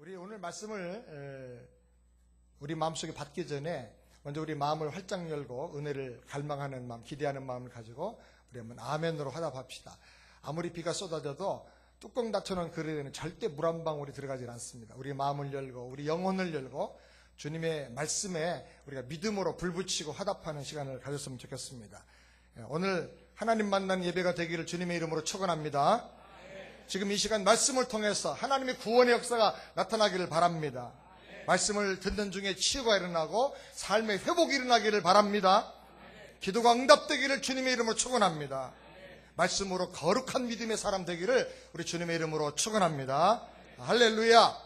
우리 오늘 말씀을 우리 마음속에 받기 전에 먼저 우리 마음을 활짝 열고 은혜를 갈망하는 마음, 기대하는 마음을 가지고 우리 한번 아멘으로 화답합시다. 아무리 비가 쏟아져도 뚜껑 닫혀놓은 그릇에는 절대 물 한 방울이 들어가질 않습니다. 우리 마음을 열고 우리 영혼을 열고 주님의 말씀에 우리가 믿음으로 불붙이고 화답하는 시간을 가졌으면 좋겠습니다. 오늘 하나님 만나는 예배가 되기를 주님의 이름으로 축원합니다. 지금 이 시간 말씀을 통해서 하나님의 구원의 역사가 나타나기를 바랍니다. 말씀을 듣는 중에 치유가 일어나고 삶의 회복이 일어나기를 바랍니다. 기도가 응답되기를 주님의 이름으로 축원합니다. 말씀으로 거룩한 믿음의 사람 되기를 우리 주님의 이름으로 축원합니다. 할렐루야.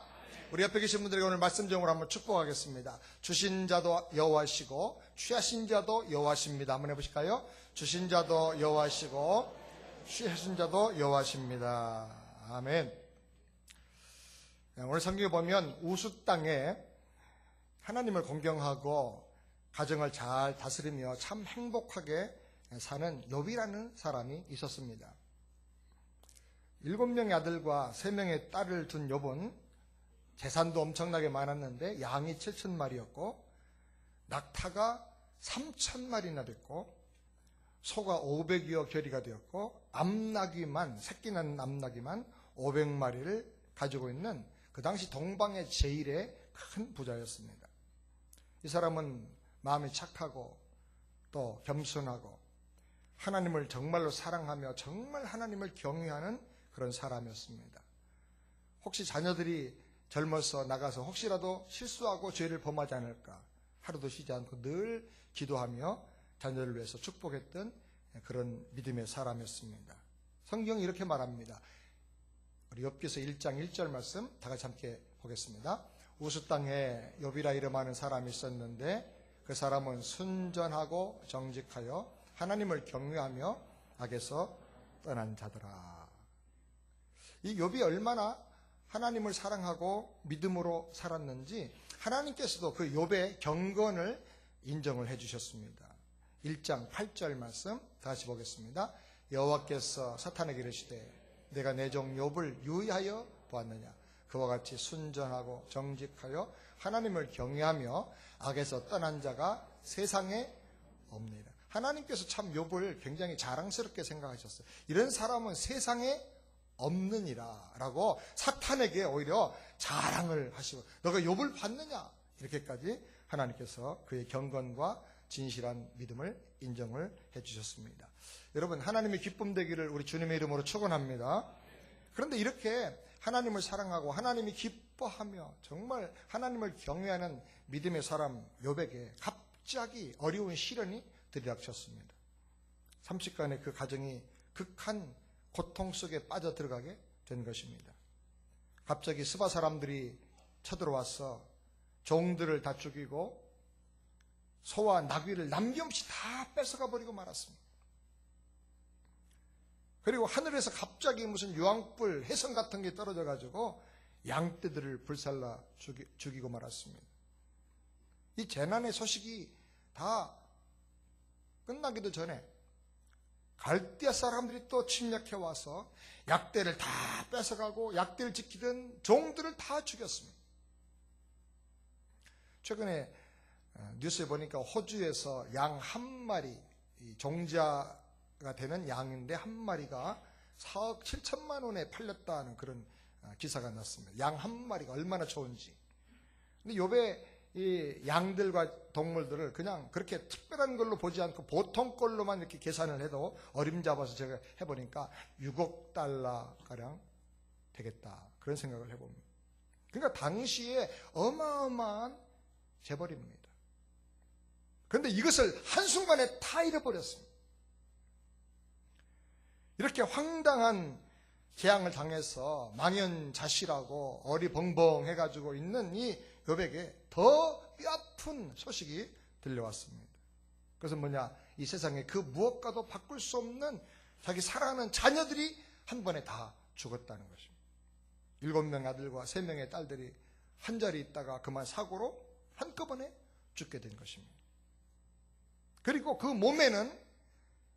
우리 옆에 계신 분들에게 오늘 말씀 제목으로 한번 축복하겠습니다. 주신 자도 여호와시고 취하신 자도 여호와십니다. 한번 해보실까요? 주신 자도 여호와시고 취하신 자도 여호와십니다. 아멘. 오늘 성경에 보면 우수 땅에 하나님을 공경하고 가정을 잘 다스리며 참 행복하게 사는 욥이라는 사람이 있었습니다. 7명의 아들과 3명의 딸을 둔 욥은 재산도 엄청나게 많았는데 양이 7,000마리였고 낙타가 3,000마리나 됐고 소가 500여 결이가 되었고 새끼 낳는 암나귀만 500마리를 가지고 있는 그 당시 동방의 제일의 큰 부자였습니다. 이 사람은 마음이 착하고 또 겸손하고 하나님을 정말로 사랑하며 정말 하나님을 경외하는 그런 사람이었습니다. 혹시 자녀들이 젊어서 나가서 혹시라도 실수하고 죄를 범하지 않을까 하루도 쉬지 않고 늘 기도하며 자녀를 위해서 축복했던 그런 믿음의 사람이었습니다. 성경이 이렇게 말합니다. 우리 욥기서 1장 1절 말씀 다 같이 함께 보겠습니다. 우수 땅에 욥이라 이름하는 사람이 있었는데 그 사람은 순전하고 정직하여 하나님을 경외하며 악에서 떠난 자더라. 이 욥이 얼마나 하나님을 사랑하고 믿음으로 살았는지 하나님께서도 그 욥의 경건을 인정을 해주셨습니다. 1장 8절 말씀 다시 보겠습니다. 여호와께서 사탄에게 이르시되 내가 내 종 욥을 유의하여 보았느냐. 그와 같이 순전하고 정직하여 하나님을 경외하며 악에서 떠난 자가 세상에 없느니라. 하나님께서 참 욥을 굉장히 자랑스럽게 생각하셨어요. 이런 사람은 세상에 없느니라 라고 사탄에게 오히려 자랑을 하시고 너가 욥을 봤느냐 이렇게까지 하나님께서 그의 경건과 진실한 믿음을 인정을 해주셨습니다. 여러분 하나님의 기쁨 되기를 우리 주님의 이름으로 축원합니다. 그런데 이렇게 하나님을 사랑하고 하나님이 기뻐하며 정말 하나님을 경외하는 믿음의 사람 욥에게 갑자기 어려운 시련이 들이닥쳤습니다. 30간의 그 가정이 극한 고통 속에 빠져들어가게 된 것입니다. 갑자기 스바 사람들이 쳐들어와서 종들을 다 죽이고 소와 나귀를 남김없이 다 뺏어가 버리고 말았습니다. 그리고 하늘에서 갑자기 무슨 유황불, 혜성 같은 게 떨어져 가지고 양떼들을 불살라 죽이고 말았습니다. 이 재난의 소식이 다 끝나기도 전에 갈대아 사람들이 또 침략해 와서 약대를 다 뺏어가고 약대를 지키던 종들을 다 죽였습니다. 최근에 뉴스에 보니까 호주에서 양 한 마리, 종자가 되는 양인데 한 마리가 4억 7천만 원에 팔렸다는 그런 기사가 났습니다. 양 한 마리가 얼마나 좋은지. 근데 욥의 이 양들과 동물들을 그냥 그렇게 특별한 걸로 보지 않고 보통 걸로만 이렇게 계산을 해도 어림잡아서 제가 해보니까 6억 달러가량 되겠다. 그런 생각을 해봅니다. 그러니까 당시에 어마어마한 재벌입니다. 그런데 이것을 한순간에 다 잃어버렸습니다. 이렇게 황당한 재앙을 당해서 망연자실하고 어리벙벙해가지고 있는 이 욥에게 더 뼈아픈 소식이 들려왔습니다. 그것은 뭐냐? 이 세상에 그 무엇과도 바꿀 수 없는 자기 사랑하는 자녀들이 한 번에 다 죽었다는 것입니다. 7명 아들과 3명의 딸들이 한 자리 있다가 그만 사고로 한꺼번에 죽게 된 것입니다. 그리고 그 몸에는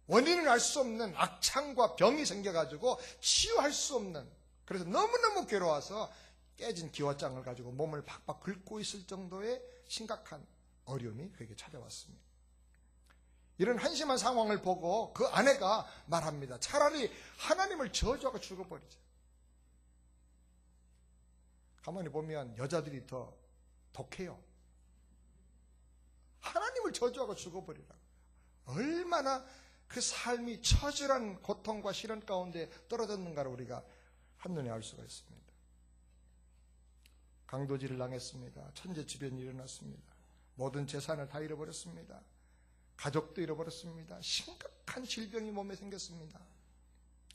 원인을 알 수 없는 악창과 병이 생겨가지고 치유할 수 없는, 그래서 너무너무 괴로워서 깨진 기와장을 가지고 몸을 박박 긁고 있을 정도의 심각한 어려움이 그에게 찾아왔습니다. 이런 한심한 상황을 보고 그 아내가 말합니다. 차라리 하나님을 저주하고 죽어버리자. 가만히 보면 여자들이 더 독해요. 하나님을 저주하고 죽어버리라. 얼마나 그 삶이 처절한 고통과 시련 가운데 떨어졌는가를 우리가 한눈에 알 수가 있습니다. 강도질을 당했습니다. 천재지변이 일어났습니다. 모든 재산을 다 잃어버렸습니다. 가족도 잃어버렸습니다. 심각한 질병이 몸에 생겼습니다.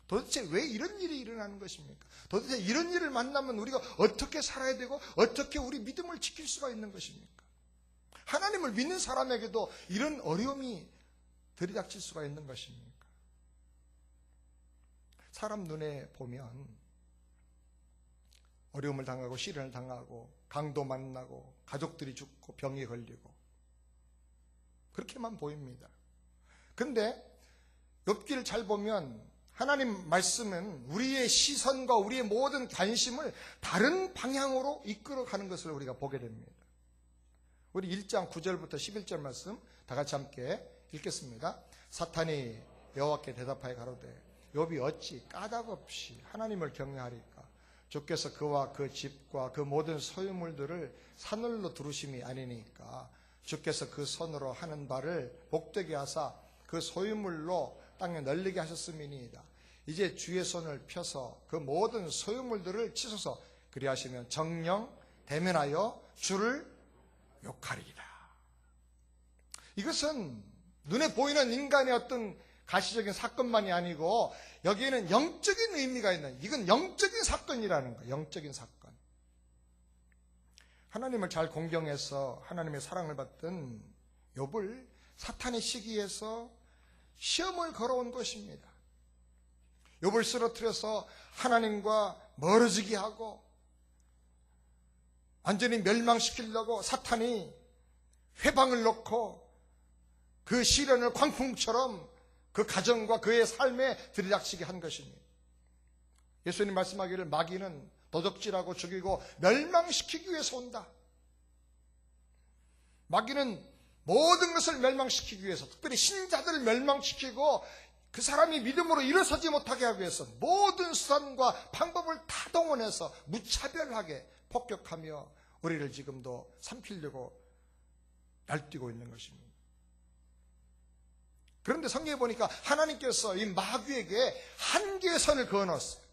도대체 왜 이런 일이 일어나는 것입니까? 도대체 이런 일을 만나면 우리가 어떻게 살아야 되고 어떻게 우리 믿음을 지킬 수가 있는 것입니까? 하나님을 믿는 사람에게도 이런 어려움이 들이닥칠 수가 있는 것입니까? 사람 눈에 보면 어려움을 당하고 시련을 당하고 강도 만나고 가족들이 죽고 병에 걸리고 그렇게만 보입니다. 그런데 욥기를 잘 보면 하나님 말씀은 우리의 시선과 우리의 모든 관심을 다른 방향으로 이끌어가는 것을 우리가 보게 됩니다. 우리 1장 9절부터 11절 말씀 다 같이 함께 읽겠습니다. 사탄이 여호와께 대답하여 가로되 욥이 어찌 까닭없이 하나님을 경외하리까? 주께서 그와 그 집과 그 모든 소유물들을 사늘로 두르심이 아니니까 주께서 그 손으로 하는 바를 복되게 하사 그 소유물로 땅에 널리게 하셨음이니이다. 이제 주의 손을 펴서 그 모든 소유물들을 치소서. 그리하시면 정령 대면하여 주를 욕하리이다. 이것은 눈에 보이는 인간의 어떤 가시적인 사건만이 아니고 여기에는 영적인 의미가 있는, 이건 영적인 사건이라는 거예요. 영적인 사건. 하나님을 잘 공경해서 하나님의 사랑을 받던 욥을 사탄의 시기에서 시험을 걸어온 것입니다. 욥을 쓰러뜨려서 하나님과 멀어지게 하고 완전히 멸망시키려고 사탄이 회방을 놓고 그 시련을 광풍처럼 그 가정과 그의 삶에 들이닥치게 한 것입니다. 예수님 말씀하기를 마귀는 도적질하고 죽이고 멸망시키기 위해서 온다. 마귀는 모든 것을 멸망시키기 위해서, 특별히 신자들을 멸망시키고 그 사람이 믿음으로 일어서지 못하게 하기 위해서 모든 수단과 방법을 다 동원해서 무차별하게 폭격하며 우리를 지금도 삼키려고 날뛰고 있는 것입니다. 그런데 성경에 보니까 하나님께서 이 마귀에게 한계의 선을 그어놓았어요.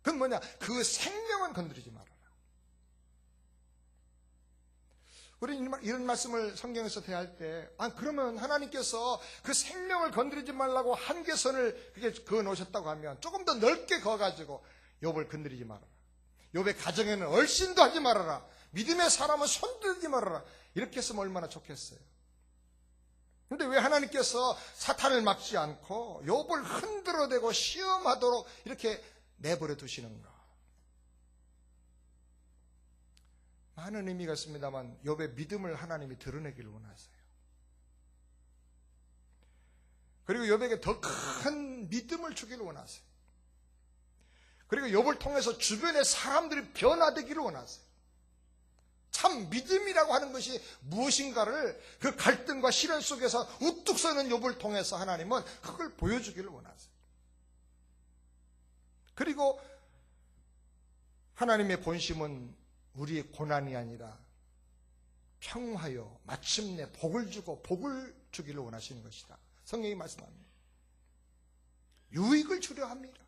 그건 뭐냐? 그 생명은 건드리지 말아라. 우리는 이런 말씀을 성경에서 대할 때, 그러면 하나님께서 그 생명을 건드리지 말라고 한계선을 그렇게 그어놓으셨다고 하면 조금 더 넓게 그어가지고 욥을 건드리지 말아라. 욥의 가정에는 얼씬도 하지 말아라. 믿음의 사람은 손들지 말아라. 이렇게 했으면 얼마나 좋겠어요. 그런데 왜 하나님께서 사탄을 막지 않고 욥을 흔들어대고 시험하도록 이렇게 내버려 두시는가? 많은 의미가 있습니다만 욥의 믿음을 하나님이 드러내기를 원하세요. 그리고 욥에게 더 큰 믿음을 주기를 원하세요. 그리고 욥을 통해서 주변의 사람들이 변화되기를 원하세요. 참 믿음이라고 하는 것이 무엇인가를 그 갈등과 시련 속에서 우뚝 서는 욥을 통해서 하나님은 그걸 보여주기를 원하세요. 그리고 하나님의 본심은 우리의 고난이 아니라 평화요 마침내 복을 주고 복을 주기를 원하시는 것이다. 성경이 말씀합니다. 유익을 주려 합니다.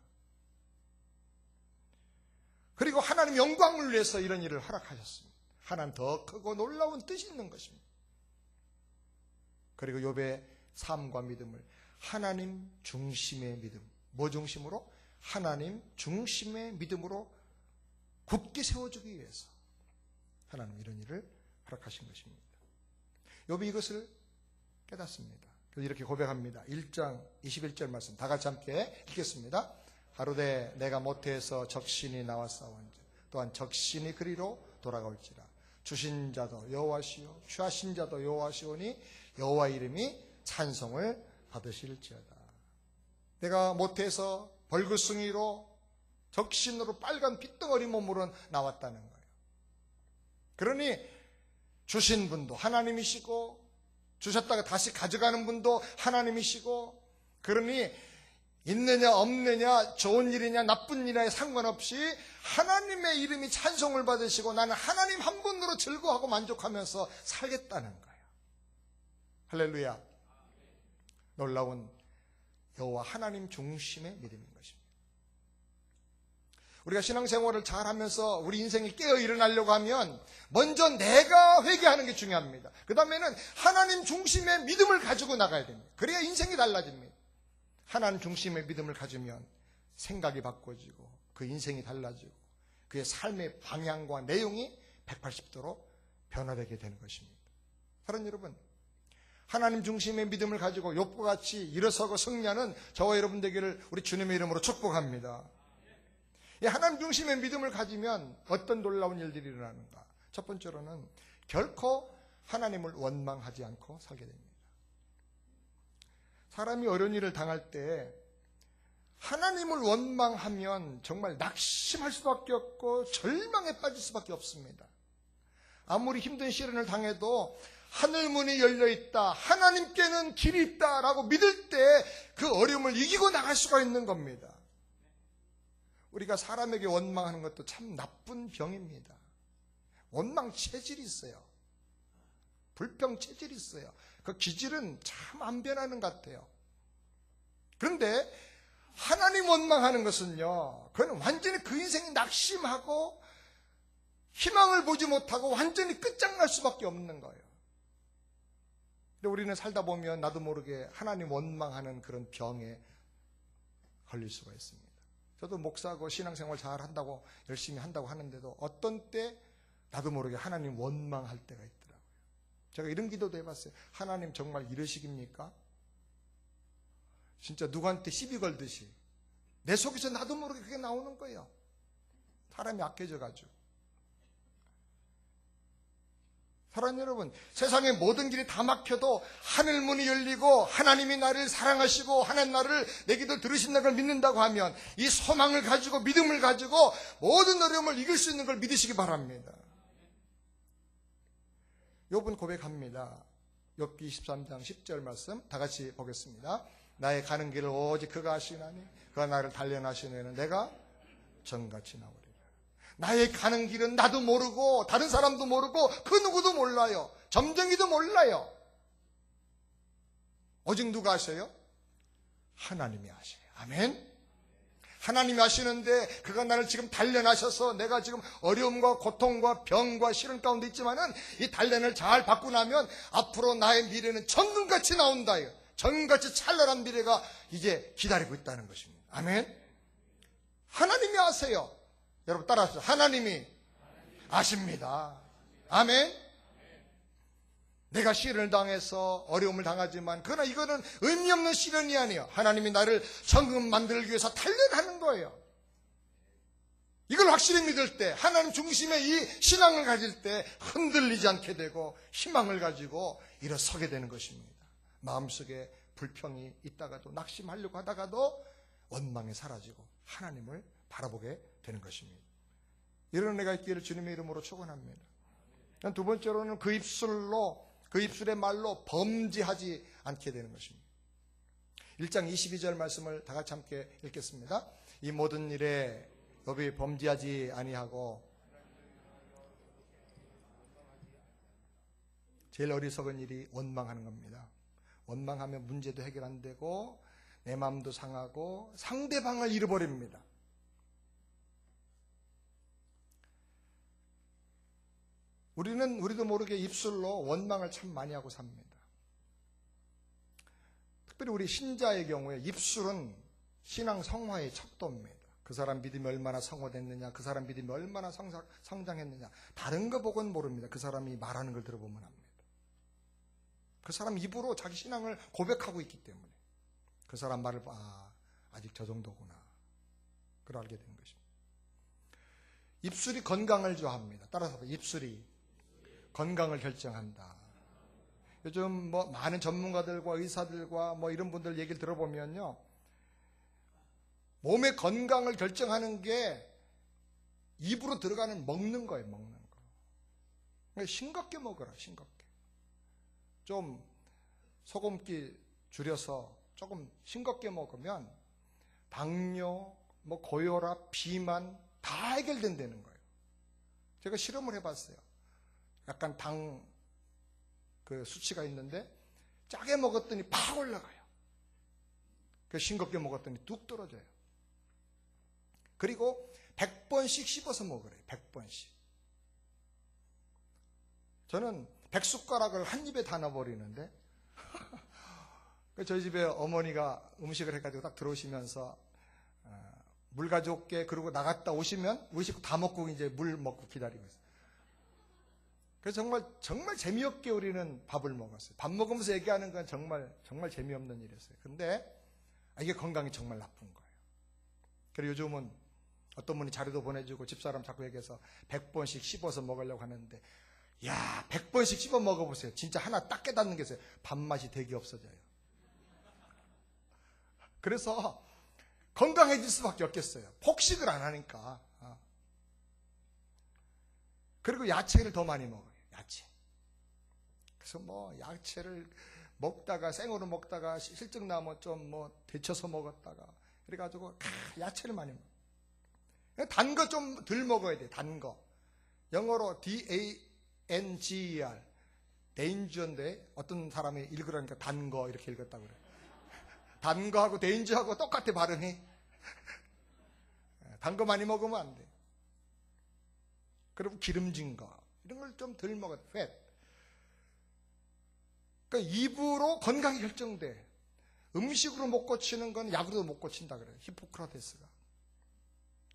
그리고 하나님 영광을 위해서 이런 일을 허락하셨습니다. 하나님 더 크고 놀라운 뜻이 있는 것입니다. 그리고 욥의 삶과 믿음을 하나님 중심의 믿음, 뭐 중심으로? 하나님 중심의 믿음으로 굳게 세워주기 위해서 하나님 이런 일을 허락하신 것입니다. 욥이 이것을 깨닫습니다. 그래서 이렇게 고백합니다. 1장 21절 말씀 다 같이 함께 읽겠습니다. 가로되 내가 모태에서 적신이 나왔사온즉 또한 적신이 그리로 돌아올지라. 주신 자도 여호와시요 취하신 자도 여호와시오니 여호와 이름이 찬송을 받으실지어다. 내가 모태에서 벌그숭이로 적신으로 빨간 핏덩어리 몸으로 나왔다는 거예요. 그러니 주신 분도 하나님이시고 주셨다가 다시 가져가는 분도 하나님이시고, 그러니 있느냐 없느냐 좋은 일이냐 나쁜 일이냐에 상관없이 하나님의 이름이 찬송을 받으시고 나는 하나님 한 분으로 즐거워하고 만족하면서 살겠다는 거예요. 할렐루야. 놀라운 여호와 하나님 중심의 믿음인 것입니다. 우리가 신앙생활을 잘하면서 우리 인생이 깨어 일어나려고 하면 먼저 내가 회개하는 게 중요합니다. 그 다음에는 하나님 중심의 믿음을 가지고 나가야 됩니다. 그래야 인생이 달라집니다. 하나님 중심의 믿음을 가지면 생각이 바꿔지고 그 인생이 달라지고 그의 삶의 방향과 내용이 180도로 변화되게 되는 것입니다. 사랑하는 여러분, 하나님 중심의 믿음을 가지고 욥과 같이 일어서고 승리하는 저와 여러분 되기를 우리 주님의 이름으로 축복합니다. 이 하나님 중심의 믿음을 가지면 어떤 놀라운 일들이 일어나는가? 첫 번째로는 결코 하나님을 원망하지 않고 살게 됩니다. 사람이 어려운 일을 당할 때 하나님을 원망하면 정말 낙심할 수밖에 없고 절망에 빠질 수밖에 없습니다. 아무리 힘든 시련을 당해도 하늘문이 열려있다, 하나님께는 길이 있다라고 믿을 때 그 어려움을 이기고 나갈 수가 있는 겁니다. 우리가 사람에게 원망하는 것도 참 나쁜 병입니다. 원망 체질이 있어요. 불평 체질이 있어요. 그 기질은 참 안 변하는 것 같아요. 그런데 하나님 원망하는 것은요, 그건 완전히 그 인생이 낙심하고 희망을 보지 못하고 완전히 끝장날 수밖에 없는 거예요. 근데 우리는 살다 보면 나도 모르게 하나님 원망하는 그런 병에 걸릴 수가 있습니다. 저도 목사고 신앙생활 잘 한다고 열심히 한다고 하는데도 어떤 때 나도 모르게 하나님 원망할 때가 있더라고요. 제가 이런 기도도 해봤어요. 하나님 정말 이러시깁니까? 진짜 누구한테 시비 걸듯이 내 속에서 나도 모르게 그게 나오는 거예요. 사람이 약해져가지고. 사랑하는 여러분, 세상의 모든 길이 다 막혀도 하늘문이 열리고 하나님이 나를 사랑하시고 하나님 나를 내 기도 들으신다는 걸 믿는다고 하면 이 소망을 가지고 믿음을 가지고 모든 어려움을 이길 수 있는 걸 믿으시기 바랍니다. 욥은 고백합니다. 욥기 23장 10절 말씀 다 같이 보겠습니다. 나의 가는 길을 오직 그가 아시나니 그가 나를 단련하시는 내가 정같이 나오리라. 나의 가는 길은 나도 모르고 다른 사람도 모르고 그 누구도 몰라요. 점쟁이도 몰라요. 오직 누가 아셔요? 하나님이 아셔요. 아멘. 하나님이 아시는데 그가 나를 지금 단련하셔서 내가 지금 어려움과 고통과 병과 시련 가운데 있지만은 이 단련을 잘 받고 나면 앞으로 나의 미래는 정금같이 나온다요. 정금같이 찬란한 미래가 이제 기다리고 있다는 것입니다. 아멘. 하나님이 아세요. 여러분 따라하세요. 하나님이 아십니다. 아멘. 내가 시련을 당해서 어려움을 당하지만 그러나 이거는 의미 없는 시련이 아니에요. 하나님이 나를 정금 만들기 위해서 단련하는 거예요. 이걸 확실히 믿을 때, 하나님 중심의 이 신앙을 가질 때 흔들리지 않게 되고 희망을 가지고 일어서게 되는 것입니다. 마음속에 불평이 있다가도 낙심하려고 하다가도 원망이 사라지고 하나님을 바라보게 되는 것입니다. 이런 은혜가 있기를 주님의 이름으로 축원합니다. 두 번째로는 그 입술의 말로 범죄하지 않게 되는 것입니다. 1장 22절 말씀을 다 같이 함께 읽겠습니다. 이 모든 일에 욥이 범죄하지 아니하고 제일 어리석은 일이 원망하는 겁니다. 원망하면 문제도 해결 안 되고 내 마음도 상하고 상대방을 잃어버립니다. 우리도 모르게 입술로 원망을 참 많이 하고 삽니다. 특별히 우리 신자의 경우에 입술은 신앙 성화의 척도입니다. 그 사람 믿음이 얼마나 성화됐느냐, 그 사람 믿음이 얼마나 성장했느냐, 다른 거 보고는 모릅니다. 그 사람이 말하는 걸 들어보면 합니다. 그 사람 입으로 자기 신앙을 고백하고 있기 때문에 그 사람 말을 아직 저 정도구나, 그걸 알게 되는 것입니다. 입술이 건강을 좋아합니다. 따라서 입술이 건강을 결정한다. 요즘 많은 전문가들과 의사들과 이런 분들 얘기를 들어보면요, 몸의 건강을 결정하는 게 입으로 들어가는 먹는 거예요, 먹는 거. 그러니까 싱겁게 먹어라, 싱겁게. 좀 소금기 줄여서 조금 싱겁게 먹으면 당뇨, 고혈압, 비만 다 해결된다는 거예요. 제가 실험을 해봤어요. 약간 그 수치가 있는데 짜게 먹었더니 팍 올라가요. 싱겁게 먹었더니 뚝 떨어져요. 그리고 100번씩 씹어서 먹으래요. 100번씩. 저는 100숟가락을 한 입에 다 넣어버리는데 저희 집에 어머니가 음식을 해가지고 딱 들어오시면서 물 가져올게 그러고 나갔다 오시면 우리 식구 다 먹고 이제 물 먹고 기다리고 있어요. 그래서 정말 재미없게 우리는 밥을 먹었어요. 밥 먹으면서 얘기하는 건 정말 재미없는 일이었어요. 근데 이게 건강이 정말 나쁜 거예요. 그래서 요즘은 어떤 분이 자료도 보내주고 집사람 자꾸 얘기해서 100번씩 씹어서 먹으려고 하는데, 야, 100번씩 씹어 먹어보세요. 진짜 하나 딱 깨닫는 게 있어요. 밥맛이 되게 없어져요. 그래서 건강해질 수밖에 없겠어요. 폭식을 안 하니까. 그리고 야채를 더 많이 먹어요. 야채. 그래서 야채를 먹다가 생으로 먹다가 실증 나면 좀 데쳐서 먹었다가 그래가지고 야채를 많이 먹어요. 단 거 좀 덜 먹어야 돼. 단 거. 영어로 DANGER danger인데 어떤 사람이 읽으라니까 단 거 이렇게 읽었다고 그래요. 단 거하고 danger하고 똑같아 발음이. 단 거 많이 먹으면 안 돼. 그리고 기름진 거 이런 걸 좀 덜 먹어야 돼. fat. 그러니까 입으로 건강이 결정돼. 음식으로 못 고치는 건 약으로도 못 고친다 그래요. 히포크라테스가.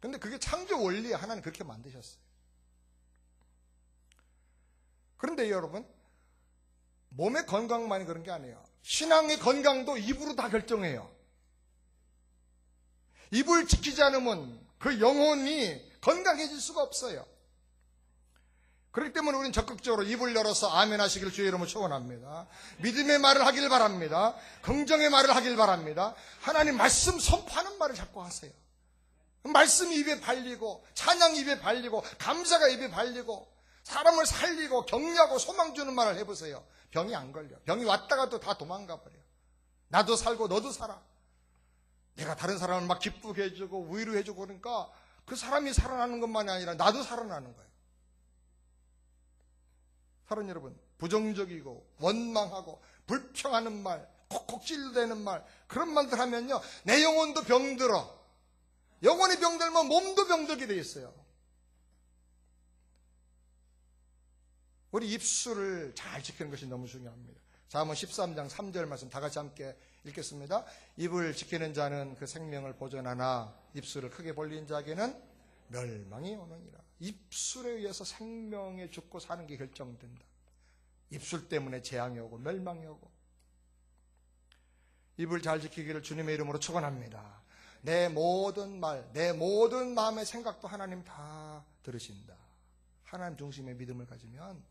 근데 그게 창조 원리에 하나님 그렇게 만드셨어요. 그런데 여러분, 몸의 건강만이 그런 게 아니에요. 신앙의 건강도 입으로 다 결정해요. 입을 지키지 않으면 그 영혼이 건강해질 수가 없어요. 그렇기 때문에 우리는 적극적으로 입을 열어서 아멘 하시길 주의 이름으로 축원합니다. 믿음의 말을 하길 바랍니다. 긍정의 말을 하길 바랍니다. 하나님 말씀 선포하는 말을 자꾸 하세요. 말씀이 입에 발리고 찬양이 입에 발리고 감사가 입에 발리고 사람을 살리고 격려하고 소망 주는 말을 해보세요. 병이 안 걸려. 병이 왔다가 또 다 도망가 버려. 나도 살고 너도 살아. 내가 다른 사람을 막 기쁘게 해주고 위로해주고 그러니까 그 사람이 살아나는 것만이 아니라 나도 살아나는 거예요. 사랑하는 여러분, 부정적이고 원망하고 불평하는 말, 콕콕 찔러대는 말, 그런 말들 하면요 내 영혼도 병들어. 영혼이 병들면 몸도 병들게 돼 있어요. 우리 입술을 잘 지키는 것이 너무 중요합니다. 잠언 13장 3절 말씀 다 같이 함께 읽겠습니다. 입을 지키는 자는 그 생명을 보존하나 입술을 크게 벌린 자에게는 멸망이 오느니라. 입술에 의해서 생명에 죽고 사는 게 결정된다. 입술 때문에 재앙이 오고 멸망이 오고. 입을 잘 지키기를 주님의 이름으로 축원합니다. 내 모든 말, 내 모든 마음의 생각도 하나님 다 들으신다. 하나님 중심의 믿음을 가지면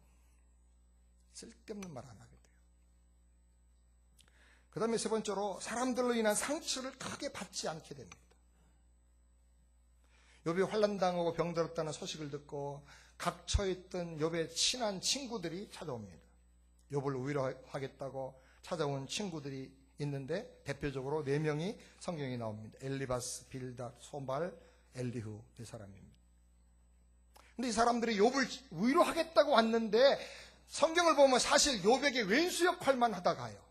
쓸데없는 말 안 하게 돼요. 그 다음에 세 번째로 사람들로 인한 상처를 크게 받지 않게 됩니다. 욥이 환난당하고 병들었다는 소식을 듣고 갇혀있던 욥의 친한 친구들이 찾아옵니다. 욥을 위로하겠다고 찾아온 친구들이 있는데 대표적으로 4명이 성경에 나옵니다. 엘리바스, 빌닷, 소발, 엘리후 이 사람입니다. 근데 이 사람들이 욥을 위로하겠다고 왔는데 성경을 보면 사실 욥에게 왼수 역할만 하다 가요.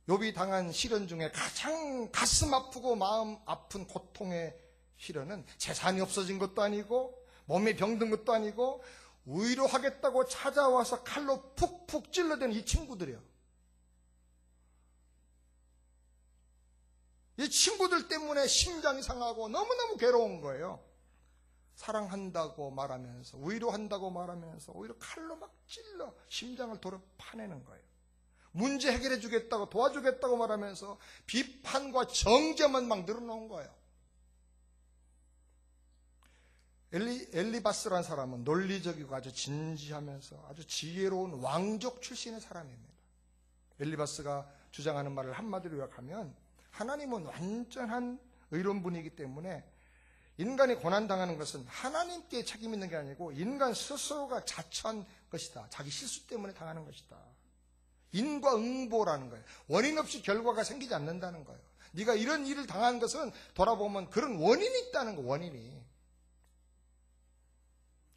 욥이 당한 시련 중에 가장 가슴 아프고 마음 아픈 고통의 시련은 재산이 없어진 것도 아니고 몸에 병든 것도 아니고 위로하겠다고 찾아와서 칼로 푹푹 찔러댄 이 친구들이에요. 이 친구들 때문에 심장이 상하고 너무너무 괴로운 거예요. 사랑한다고 말하면서 위로한다고 말하면서 오히려 칼로 막 찔러 심장을 도려 파내는 거예요. 문제 해결해 주겠다고 도와주겠다고 말하면서 비판과 정죄만 막 늘어놓은 거예요. 엘리바스라는 사람은 논리적이고 아주 진지하면서 아주 지혜로운 왕족 출신의 사람입니다. 엘리바스가 주장하는 말을 한마디로 요약하면 하나님은 완전한 의로운 분이기 때문에 인간이 고난당하는 것은 하나님께 책임 있는 게 아니고 인간 스스로가 자처한 것이다. 자기 실수 때문에 당하는 것이다. 인과응보라는 거예요. 원인 없이 결과가 생기지 않는다는 거예요. 네가 이런 일을 당한 것은 돌아보면 그런 원인이 있다는 거, 원인이.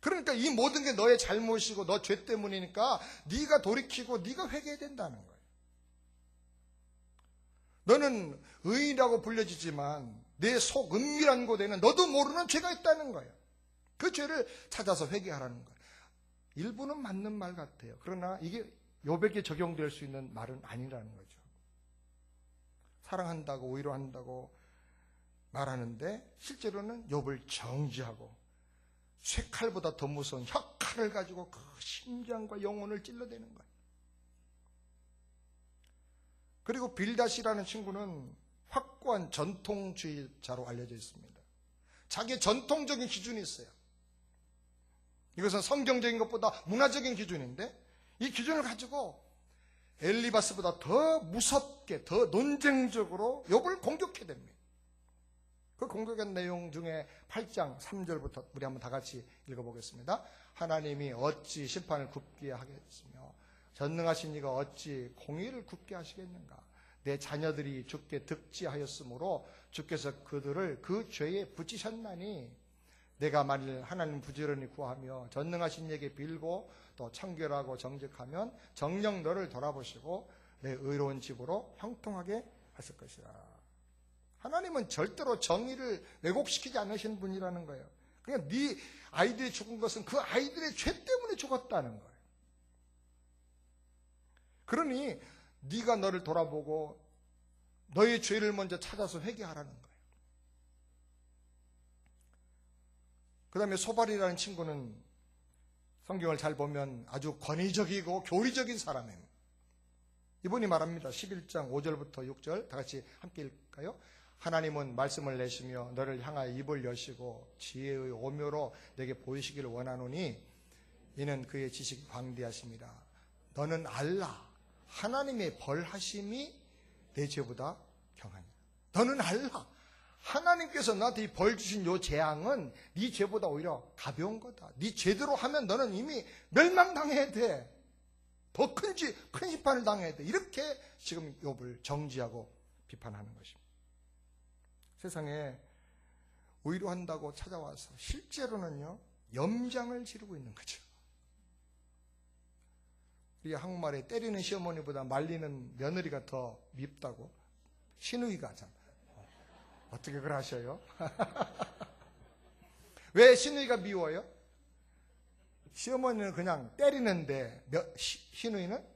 그러니까 이 모든 게 너의 잘못이고 너 죄 때문이니까 네가 돌이키고 네가 회개해야 된다는 거예요. 너는 의인이라고 불려지지만 내 속 은밀한 곳에는 너도 모르는 죄가 있다는 거예요. 그 죄를 찾아서 회개하라는 거예요. 일부는 맞는 말 같아요. 그러나 이게 욥에게 적용될 수 있는 말은 아니라는 거죠. 사랑한다고 위로한다고 말하는데 실제로는 욥을 정죄하고 쇠칼보다 더 무서운 혁칼을 가지고 그 심장과 영혼을 찔러대는 거예요. 그리고 빌닷이라는 친구는 확고한 전통주의자로 알려져 있습니다. 자기의 전통적인 기준이 있어요. 이것은 성경적인 것보다 문화적인 기준인데 이 기준을 가지고 엘리바스보다 더 무섭게 더 논쟁적으로 욥을 공격해댑니다. 그 공격한 내용 중에 8장 3절부터 우리 한번 다 같이 읽어보겠습니다. 하나님이 어찌 심판을 굽게 하겠으며 전능하신 이가 어찌 공의를 굽게 하시겠는가. 내 자녀들이 주께 득지하였으므로 주께서 그들을 그 죄에 붙이셨나니 내가 만일 하나님 부지런히 구하며 전능하신 이에게 빌고 또 청결하고 정직하면 정녕 너를 돌아보시고 내 의로운 집으로 형통하게 하실 것이라. 하나님은 절대로 정의를 왜곡시키지 않으신 분이라는 거예요. 그냥 네 아이들이 죽은 것은 그 아이들의 죄 때문에 죽었다는 거예요. 그러니 네가 너를 돌아보고 너의 죄를 먼저 찾아서 회개하라는 거예요. 그 다음에 소발이라는 친구는 성경을 잘 보면 아주 권위적이고 교리적인 사람입니다. 이분이 말합니다. 11장 5절부터 6절 다 같이 함께 읽을까요? 하나님은 말씀을 내시며 너를 향하여 입을 여시고 지혜의 오묘로 내게 보이시기를 원하노니 이는 그의 지식이 광대하심이라. 너는 알라. 하나님의 벌하심이 내 죄보다 경하니라. 너는 알라. 하나님께서 너한테 이 벌 주신 요 재앙은 네 죄보다 오히려 가벼운 거다. 네 죄대로 하면 너는 이미 멸망당해야 돼. 더 큰 심판을 당해야 돼. 이렇게 지금 욥을 정지하고 비판하는 것입니다. 세상에 위로한다고 찾아와서 실제로는요 염장을 지르고 있는 거죠. 우리 한국말에 때리는 시어머니보다 말리는 며느리가 더 밉다고 시누이가 참 어떻게 그걸 하셔요? 왜 시누이가 미워요? 시어머니는 그냥 때리는데 시누이는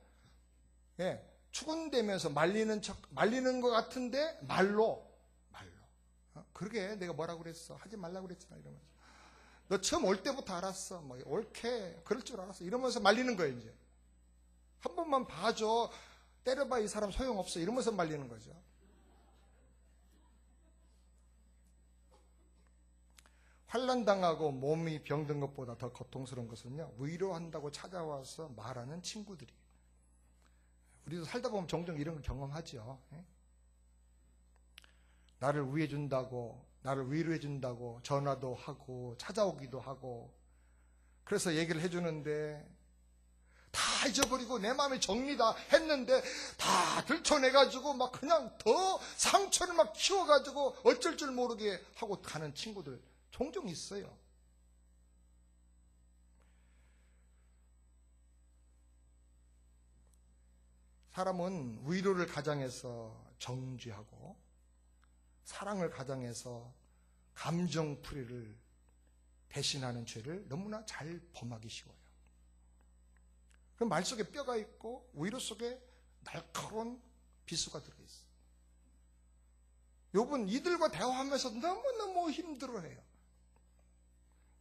추근대면서 말리는 것 같은데 말로 그러게 내가 뭐라고 그랬어? 하지 말라고 그랬잖아 이러면서 너 처음 올 때부터 알았어 뭐 옳게 그럴 줄 알았어 이러면서 말리는 거예요. 이제 한 번만 봐줘 때려봐 이 사람 소용없어 이러면서 말리는 거죠. 환난당하고 몸이 병든 것보다 더 고통스러운 것은요 위로한다고 찾아와서 말하는 친구들이. 우리도 살다 보면 종종 이런 걸 경험하죠. 나를 위해준다고 나를 위로해준다고 전화도 하고 찾아오기도 하고 그래서 얘기를 해주는데 다 잊어버리고 내 마음에 정리 다 했는데 다 들춰내가지고 막 그냥 더 상처를 막 키워가지고 어쩔 줄 모르게 하고 가는 친구들 종종 있어요. 사람은 위로를 가장해서 정죄하고 사랑을 가장해서 감정풀이를 대신하는 죄를 너무나 잘 범하기 쉬워요. 그 말 속에 뼈가 있고 위로 속에 날카로운 비수가 들어있어요. 욥은 이들과 대화하면서 너무너무 힘들어해요.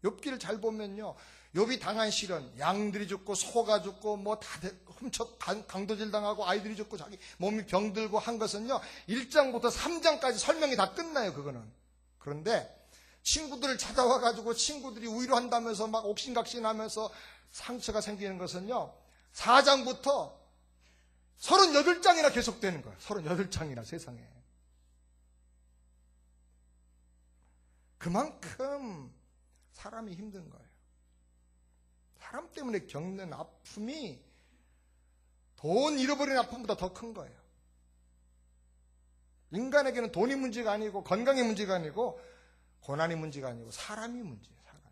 욥기를 잘 보면요. 욥이 당한 시련, 양들이 죽고 소가 죽고 뭐 다 훔쳐 강도질 당하고 아이들이 죽고 자기 몸이 병들고 한 것은요. 1장부터 3장까지 설명이 다 끝나요. 그거는. 그런데 친구들을 찾아와가지고 친구들이 위로한다면서 막 옥신각신하면서 상처가 생기는 것은요. 4장부터 38장이나 계속되는 거예요. 38장이나 세상에. 그만큼 사람이 힘든 거예요. 사람 때문에 겪는 아픔이 돈 잃어버린 아픔보다 더 큰 거예요. 인간에게는 돈이 문제가 아니고 건강의 문제가 아니고 고난이 문제가 아니고 사람이 문제예요. 사람이.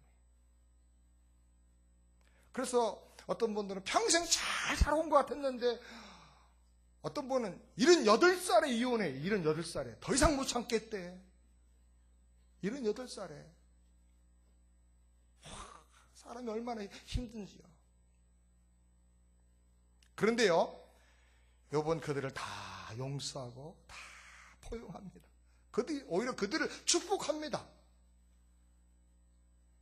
그래서 어떤 분들은 평생 잘 살아온 것 같았는데 어떤 분은 78살에 이혼해. 78살에. 더 이상 못 참겠대. 78살에. 사람이 얼마나 힘든지요. 그런데요, 욥은 그들을 다 용서하고 다 포용합니다. 오히려 그들을 축복합니다.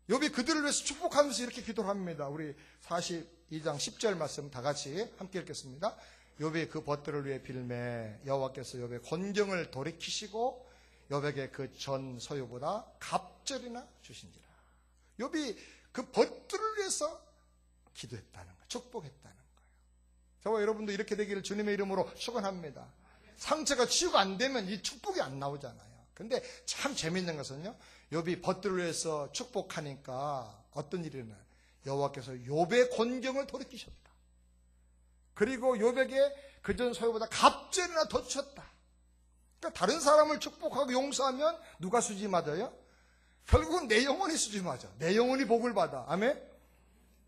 욥이 그들을 위해서 축복하면서 이렇게 기도를 합니다. 우리 42장 10절 말씀 다 같이 함께 읽겠습니다. 욥이 그 벗들을 위해 빌매 여호와께서 욥의 곤경을 돌이키시고 욥에게 그 전 소유보다 갑절이나 주신지라. 욥이 그 벗들을 위해서 기도했다는 거예요. 축복했다는 거예요. 저와 여러분도 이렇게 되기를 주님의 이름으로 축원합니다. 상처가 치유가 안 되면 이 축복이 안 나오잖아요. 근데 참 재밌는 것은요, 욥이 벗들을 위해서 축복하니까 어떤 일이 일어나요? 여호와께서 욥의 곤경을 돌이키셨다. 그리고 욥에게 그전 소유보다 갑절이나 더 주셨다. 그러니까 다른 사람을 축복하고 용서하면 누가 수지 맞아요? 결국은 내 영혼이 수지 맞아. 내 영혼이 복을 받아. 아멘?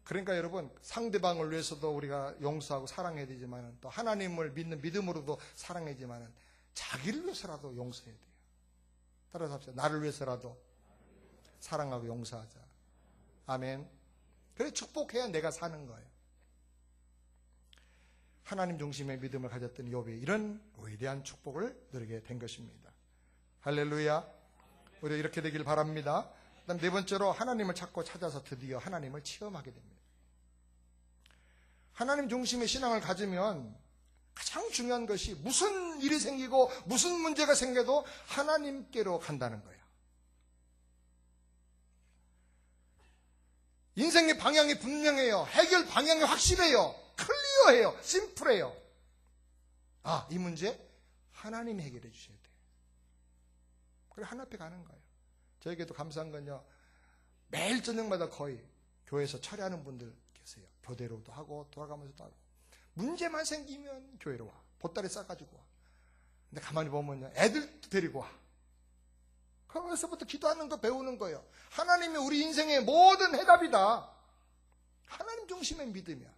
그러니까 여러분, 상대방을 위해서도 우리가 용서하고 사랑해야 되지만 또 하나님을 믿는 믿음으로도 사랑해야 되지만 자기를 위해서라도 용서해야 돼요. 따라서 합시다. 나를 위해서라도 사랑하고 용서하자. 아멘. 그래 축복해야 내가 사는 거예요. 하나님 중심의 믿음을 가졌던 욥이 이런 위대한 축복을 누리게 된 것입니다. 할렐루야. 우리 이렇게 되길 바랍니다. 그다음 네 번째로 하나님을 찾고 찾아서 드디어 하나님을 체험하게 됩니다. 하나님 중심의 신앙을 가지면 가장 중요한 것이 무슨 일이 생기고 무슨 문제가 생겨도 하나님께로 간다는 거예요. 인생의 방향이 분명해요. 해결 방향이 확실해요. 클리어해요. 심플해요. 아, 이 문제 하나님이 해결해 주셔야 돼요. 그래 하나 앞에 가는 거예요. 저에게도 감사한 건요, 매일 저녁마다 거의 교회에서 철회하는 분들 계세요. 교대로도 하고 돌아가면서도 하고. 문제만 생기면 교회로 와. 보따리 싸가지고 와. 근데 가만히 보면요, 애들도 데리고 와. 거기서부터 기도하는 거 배우는 거예요. 하나님이 우리 인생의 모든 해답이다. 하나님 중심의 믿음이야.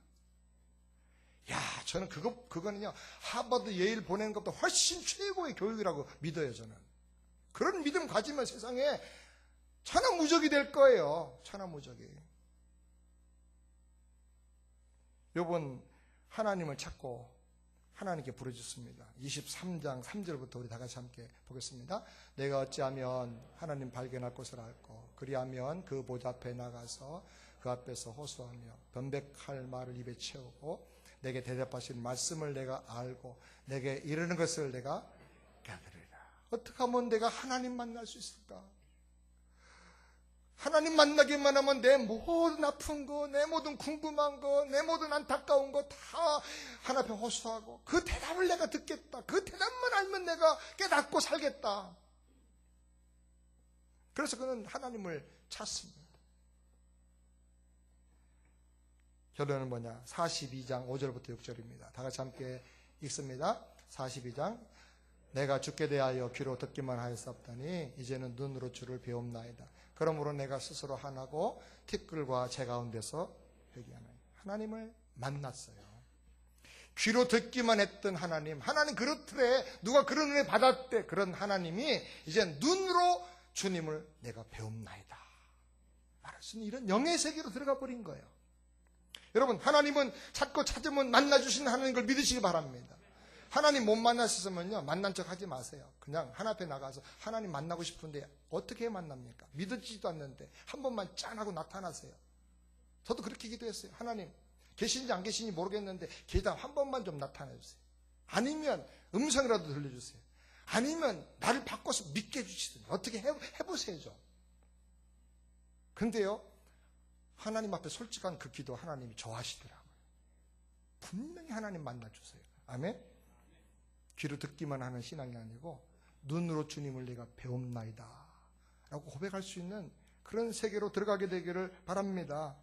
야, 저는 그거는요, 하버드, 예일 보내는 것보다 훨씬 최고의 교육이라고 믿어요, 저는. 그런 믿음 가지면 세상에 천하무적이 될 거예요. 천하무적이. 욥은 하나님을 찾고 하나님께 부르짖습니다. 23장 3절부터 우리 다 같이 함께 보겠습니다. 내가 어찌하면 하나님 발견할 것을 알고 그리하면 그 보좌 앞에 나가서 그 앞에서 호소하며 변백할 말을 입에 채우고 내게 대답하신 말씀을 내가 알고 내게 이르는 것을 내가 깨달으리라. 어떻게 하면 내가 하나님 만날 수 있을까? 하나님 만나기만 하면 내 모든 아픈 거, 내 모든 궁금한 거, 내 모든 안타까운 거 다 하나 앞에 호소하고 그 대답을 내가 듣겠다. 그 대답만 알면 내가 깨닫고 살겠다. 그래서 그는 하나님을 찾습니다. 결론은 뭐냐? 42장 5절부터 6절입니다. 다 같이 함께 읽습니다. 42장 내가 주께 대하여 귀로 듣기만 하였사옵다니 이제는 눈으로 주를 배움나이다. 그러므로 내가 스스로 하나고 티끌과 제 가운데서 회개하나이다. 하나님을 만났어요. 귀로 듣기만 했던 하나님 그렇더래. 누가 그런 은혜 받았대. 그런 하나님이 이제 눈으로 주님을 내가 배움나이다 말할 수 있는 이런 영의 세계로 들어가 버린 거예요. 여러분, 하나님은 찾고 찾으면 만나주시는 하나님을 믿으시기 바랍니다. 하나님 못 만나셨으면요, 만난 척 하지 마세요. 그냥 하나 앞에 나가서 하나님 만나고 싶은데 어떻게 만납니까? 믿어지지도 않는데 한 번만 짠하고 나타나세요. 저도 그렇게 기도했어요. 하나님 계신지 안 계신지 모르겠는데 계시다 한 번만 좀 나타나주세요. 아니면 음성이라도 들려주세요. 아니면 나를 바꿔서 믿게 해주시든지 어떻게 해보세요 좀. 근데요, 하나님 앞에 솔직한 그 기도 하나님이 좋아하시더라고요. 분명히 하나님 만나주세요. 아멘? 귀로 듣기만 하는 신앙이 아니고 눈으로 주님을 내가 배움나이다 라고 고백할 수 있는 그런 세계로 들어가게 되기를 바랍니다.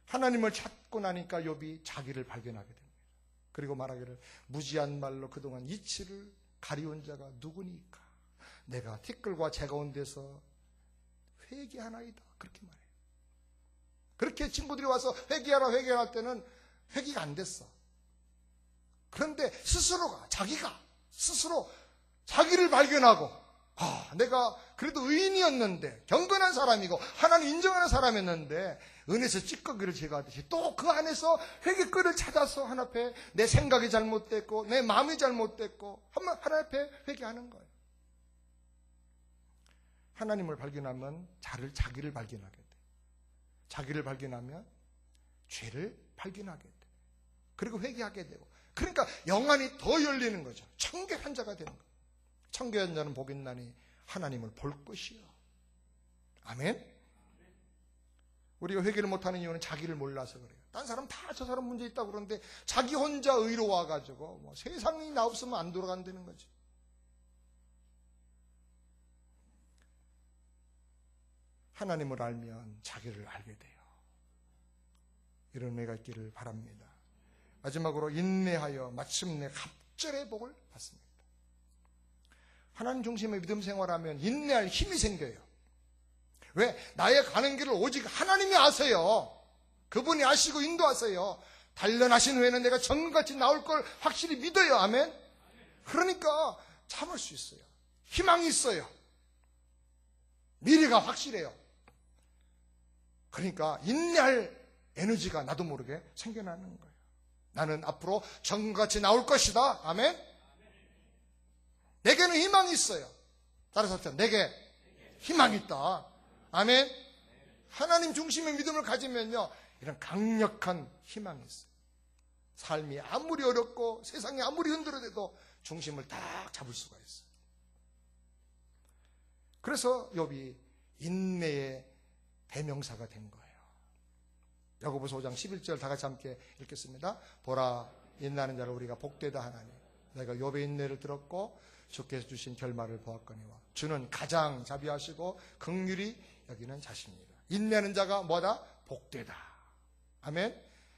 하나님을 찾고 나니까 욥이 자기를 발견하게 됩니다. 그리고 말하기를 무지한 말로 그동안 이치를 가리운 자가 누구니까 내가 티끌과 재가운 데서 회개하나이다 그렇게 말해요. 그렇게 친구들이 와서 회개하라 할 때는 회개가 안 됐어. 그런데 자기가 스스로 자기를 발견하고 내가 그래도 의인이었는데 경건한 사람이고 하나님 인정하는 사람이었는데 은에서 찌꺼기를 제거하듯이 또 그 안에서 회개거리를 찾아서 하나님 앞에 내 생각이 잘못됐고 내 마음이 잘못됐고 하나님 앞에 회개하는 거예요. 하나님을 발견하면 자기를 발견하게 돼. 자기를 발견하면 죄를 발견하게 돼. 그리고 회개하게 되고 그러니까 영안이 더 열리는 거죠. 청결한 자가 되는 거예요. 청결한 자는 복이 있나니 하나님을 볼 것이요. 아멘? 우리가 회개를 못하는 이유는 자기를 몰라서 그래요. 딴 사람 다 저 사람 문제 있다고 그러는데 자기 혼자 의로워가지고 세상이 나 없으면 안 돌아간다는 거지. 하나님을 알면 자기를 알게 돼요. 이런 은혜가 있기를 바랍니다. 마지막으로 인내하여 마침내 갑절의 복을 받습니다. 하나님 중심의 믿음 생활하면 인내할 힘이 생겨요. 왜? 나의 가는 길을 오직 하나님이 아세요. 그분이 아시고 인도하세요. 단련하신 후에는 내가 전같이 나올 걸 확실히 믿어요. 아멘? 그러니까 참을 수 있어요. 희망이 있어요. 미래가 확실해요. 그러니까 인내할 에너지가 나도 모르게 생겨나는 거예요. 나는 앞으로 전같이 나올 것이다. 아멘? 내게는 희망이 있어요. 따라서 내게 희망이 있다. 아멘? 하나님 중심의 믿음을 가지면요 이런 강력한 희망이 있어요. 삶이 아무리 어렵고 세상이 아무리 흔들어대도 중심을 딱 잡을 수가 있어요. 그래서 욥이 인내의 대명사가 된 거예요. 야고보서 5장 11절 다 같이 함께 읽겠습니다. 보라 인내하는 자를 우리가 복되다 하나니 내가 욥의 인내를 들었고 주께서 주신 결말을 보았거니와 주는 가장 자비하시고 긍휼히 여기는 자십니다. 인내하는 자가 뭐다? 복되다. 아멘.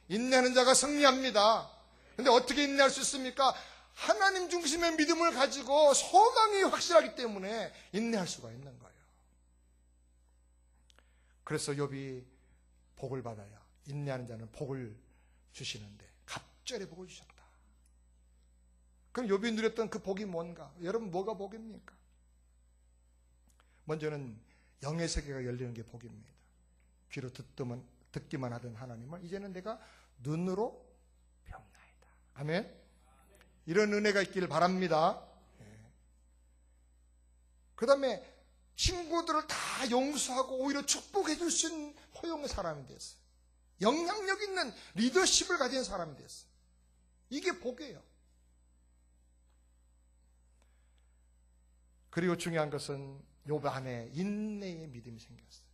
인내하는 자가 승리합니다. 근데 어떻게 인내할 수 있습니까? 하나님 중심의 믿음을 가지고 소망이 확실하기 때문에 인내할 수가 있는 거예요. 그래서 욥이 복을 받아야 인내하는 자는 복을 주시는데 갑절의 복을 주셨다. 그럼 욥이 누렸던 그 복이 뭔가? 여러분 뭐가 복입니까? 먼저는 영의 세계가 열리는 게 복입니다. 귀로 듣기만 하던 하나님을 이제는 내가 눈으로 배움나이다. 아멘? 이런 은혜가 있기를 바랍니다. 그 다음에 친구들을 다 용서하고 오히려 축복해 줄 수 있는 포용의 사람이 됐어요. 영향력 있는 리더십을 가진 사람이 됐어요. 이게 복이에요. 그리고 중요한 것은 욥 안에 인내의 믿음이 생겼어요.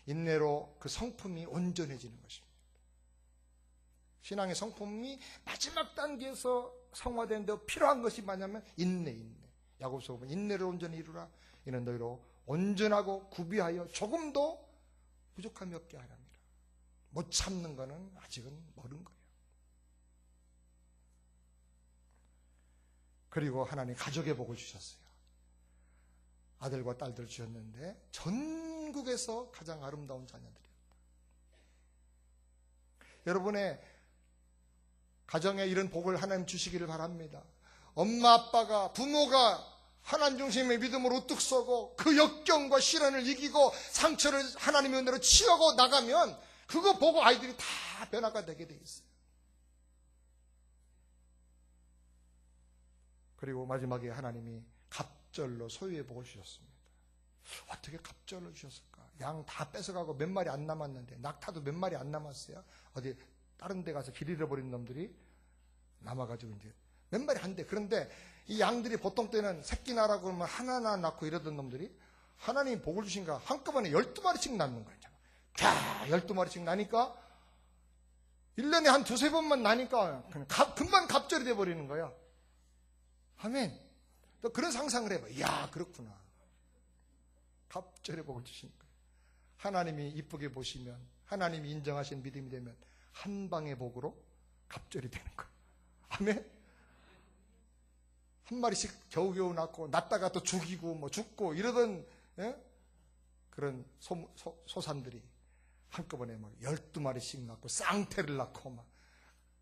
인내로 그 성품이 온전해지는 것입니다. 신앙의 성품이 마지막 단계에서 성화되는데 필요한 것이 뭐냐면 인내. 야고보서 보면 인내를 온전히 이루라. 이는 너희로 온전하고 구비하여 조금도 부족함이 없게 하랍니다. 못 참는 것은 아직은 멀은 거예요. 그리고 하나님 가족의 복을 주셨어요. 아들과 딸들을 주셨는데 전국에서 가장 아름다운 자녀들이었다. 여러분의 가정에 이런 복을 하나님 주시기를 바랍니다. 엄마 아빠가 부모가 하나님 중심의 믿음으로 우뚝 서고 그 역경과 시련을 이기고 상처를 하나님의 은혜로 치유하고 나가면 그거 보고 아이들이 다 변화가 되게 돼 있어요. 그리고 마지막에 하나님이 갑절로 소유의 복을 주셨습니다. 어떻게 갑절로 주셨을까? 양 다 뺏어가고 몇 마리 안 남았는데 낙타도 몇 마리 안 남았어요. 어디 다른 데 가서 길 잃어버린 놈들이 남아가지고 이제 몇 마리 한 대. 그런데 이 양들이 보통 때는 새끼 나라고 그러면 하나하나 낳고 이러던 놈들이 하나님이 복을 주신가 한꺼번에 12마리씩 낳는 거예요. 자, 12마리씩 나니까 1년에 한 두세 번만 나니까 그냥 금방 갑절이 돼버리는 거야. 아멘. 또 그런 상상을 해봐. 이야, 그렇구나. 갑절의 복을 주시는 거예요. 하나님이 이쁘게 보시면, 하나님이 인정하신 믿음이 되면 한 방의 복으로 갑절이 되는 거예요. 아멘. 한 마리씩 겨우겨우 낳고 낳다가 또 죽이고 뭐 죽고 이러던 그런 소산들이 한꺼번에 막 12마리씩 낳고 쌍태를 낳고 막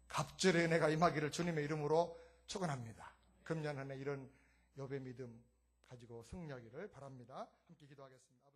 갑절의 은혜가 임하기를 주님의 이름으로 축원합니다. 금년 한 해 이런 욥의 믿음 가지고 승리하기를 바랍니다. 함께 기도하겠습니다.